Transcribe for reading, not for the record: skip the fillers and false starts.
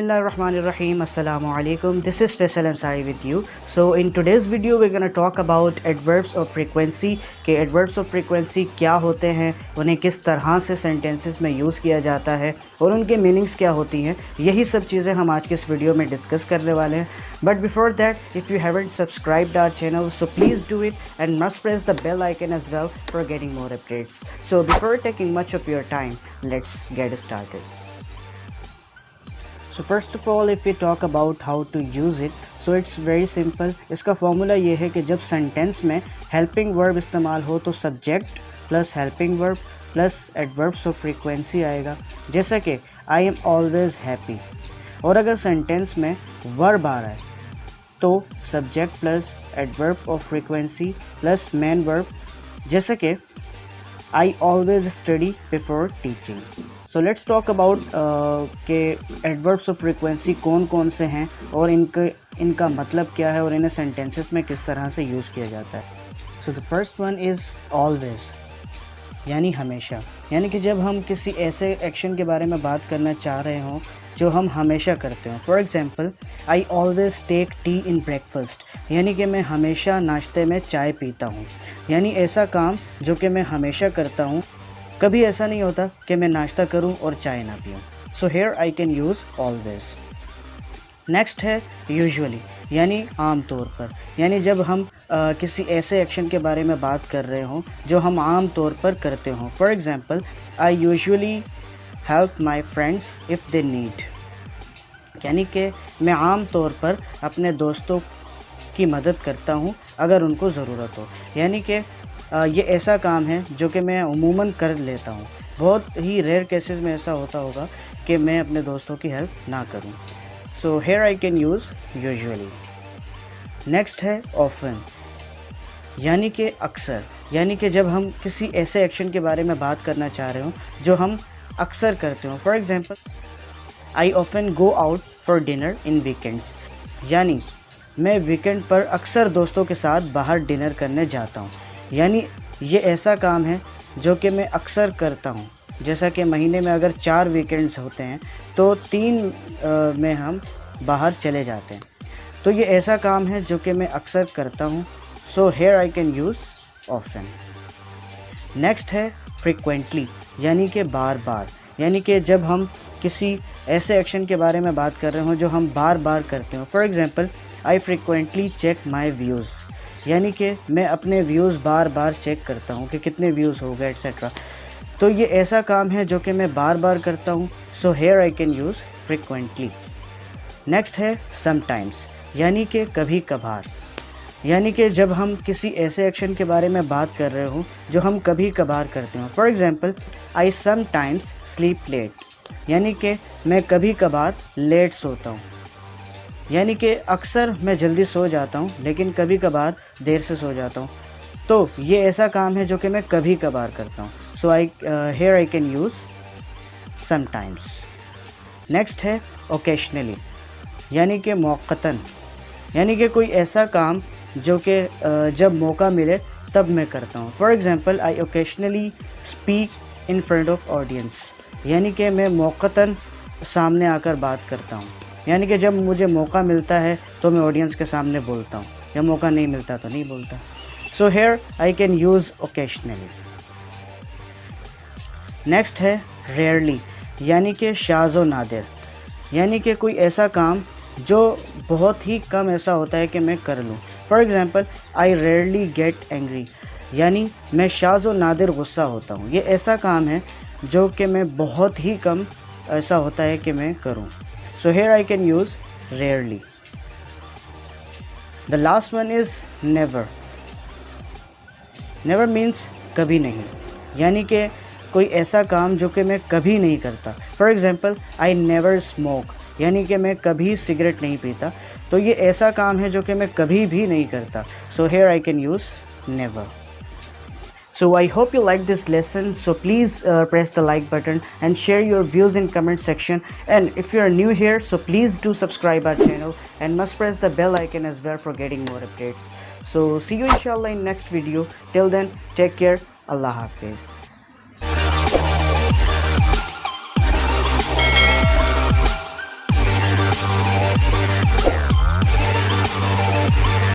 Bismillahirrahmanirrahim. Assalamu alaikum. This is f.ansari with you. So in today's video we're going to talk about adverbs of frequency कि adverbs of frequency क्या होते हैं, उन्हें किस तरह से sentences में यूज़ किया जाता है और उनके मीनिंग्स क्या होती हैं। यही सब चीज़ें हम आज के इस वीडियो में डिस्कस करने वाले हैं। But before that, if you haven't subscribed our channel, so please do it and must press the bell icon as well for getting more updates. So before taking much of your time, let's get started. So first of all, if we talk about how to use it, so it's very simple. इसका formula ये है कि जब sentence में helping verb इस्तेमाल हो तो subject plus helping verb plus adverbs of frequency आएगा, जैसा कि आई एम ऑलवेज हैप्पी। और अगर सेंटेंस में वर्ब आ रहा है तो subject plus adverb of frequency plus main verb, जैसे कि I always study before teaching. So let's talk about के एडवर्ब्स ऑफ फ्रीक्वेंसी कौन कौन से हैं और इनका मतलब क्या है और इन्हें सेंटेंसेस में किस तरह से यूज़ किया जाता है। So the first one is always, यानी हमेशा। यानी कि जब हम किसी ऐसे एक्शन के बारे में बात करना चाह रहे हों जो हम हमेशा करते हों। For example, I always take tea in breakfast, यानी कि मैं हमेशा नाश्ते में चाय पीता हूँ। यानी ऐसा काम जो कि मैं हमेशा करता हूँ, कभी ऐसा नहीं होता कि मैं नाश्ता करूं और चाय ना पीऊं। So here I can use always. Next है यूजुअली, यानी आम तौर पर। यानी जब हम किसी ऐसे एक्शन के बारे में बात कर रहे हों जो हम आम तौर पर करते हों। For example, I usually help my friends if they need, यानी कि मैं आम तौर पर अपने दोस्तों की मदद करता हूं अगर उनको ज़रूरत हो। यानी कि ये ऐसा काम है जो कि मैं उमूमन कर लेता हूँ। बहुत ही रेयर केसेस में ऐसा होता होगा कि मैं अपने दोस्तों की हेल्प ना करूँ। सो here I can use usually. Next है ऑफन, यानी कि अक्सर। यानी कि जब हम किसी ऐसे एक्शन के बारे में बात करना चाह रहे हो जो हम अक्सर करते हो। For example, I often go out for dinner in weekends, यानी मैं वीकेंड पर अक्सर दोस्तों के साथ बाहर डिनर करने जाता हूँ। यानी ये ऐसा काम है जो कि मैं अक्सर करता हूँ, जैसा कि महीने में अगर 4 वीकेंड्स होते हैं तो 3 में हम बाहर चले जाते हैं। तो ये ऐसा काम है जो कि मैं अक्सर करता हूँ। सो here I can use often. Next है फ्रीक्वेंटली, यानी कि बार बार। यानी कि जब हम किसी ऐसे एक्शन के बारे में बात कर रहे हो जो हम बार बार करते हो। For example, I frequently check my views, यानी कि मैं अपने व्यूज़ बार बार चेक करता हूँ कि कितने व्यूज़ हो गए एट्सेट्रा। तो ये ऐसा काम है जो कि मैं बार बार करता हूँ। सो here I can use frequently. Next है समटाइम्स, यानी कि कभी कभार। यानी कि जब हम किसी ऐसे एक्शन के बारे में बात कर रहे हो जो हम कभी कभार करते हो। For example, I sometimes sleep late, यानी कि मैं कभी कभार लेट सोता हूँ। यानी कि अक्सर मैं जल्दी सो जाता हूँ लेकिन कभी कभार देर से सो जाता हूँ। तो ये ऐसा काम है जो कि मैं कभी कभार करता हूँ। सो here I can use sometimes. Next है ओकेशनली, यानी कि मौक़तन। यानी कि कोई ऐसा काम जो कि जब मौका मिले तब मैं करता हूँ। For example, I occasionally speak in front of audience, यानी कि मैं मौक़तन सामने आकर बात करता हूँ। यानी कि जब मुझे मौका मिलता है तो मैं ऑडियंस के सामने बोलता हूँ, जब मौका नहीं मिलता तो नहीं बोलता। सो here I can use occasionally. Next है रेयरली, यानी कि शाज़ व नादिर। यानी कि कोई ऐसा काम जो बहुत ही कम ऐसा होता है कि मैं कर लूँ। For example, I rarely get angry, यानी मैं शाज़ व नादिर गुस्सा होता हूँ। ये ऐसा काम है जो कि मैं बहुत ही कम ऐसा होता है कि मैं करूँ। So here I can use rarely. The last one is never. Never means कभी नहीं, यानी कि कोई ऐसा काम जो कि मैं कभी नहीं करता। For example, I never smoke, यानी कि मैं कभी सिगरेट नहीं पीता। तो ये ऐसा काम है जो कि मैं कभी भी नहीं करता। So here I can use never. So I hope you like this lesson. So please press the like button and share your views in comment section. And if you are new here, so please do subscribe our channel and must press the bell icon as well for getting more updates. So see you inshallah in next video. Till then, take care. Allah Hafiz.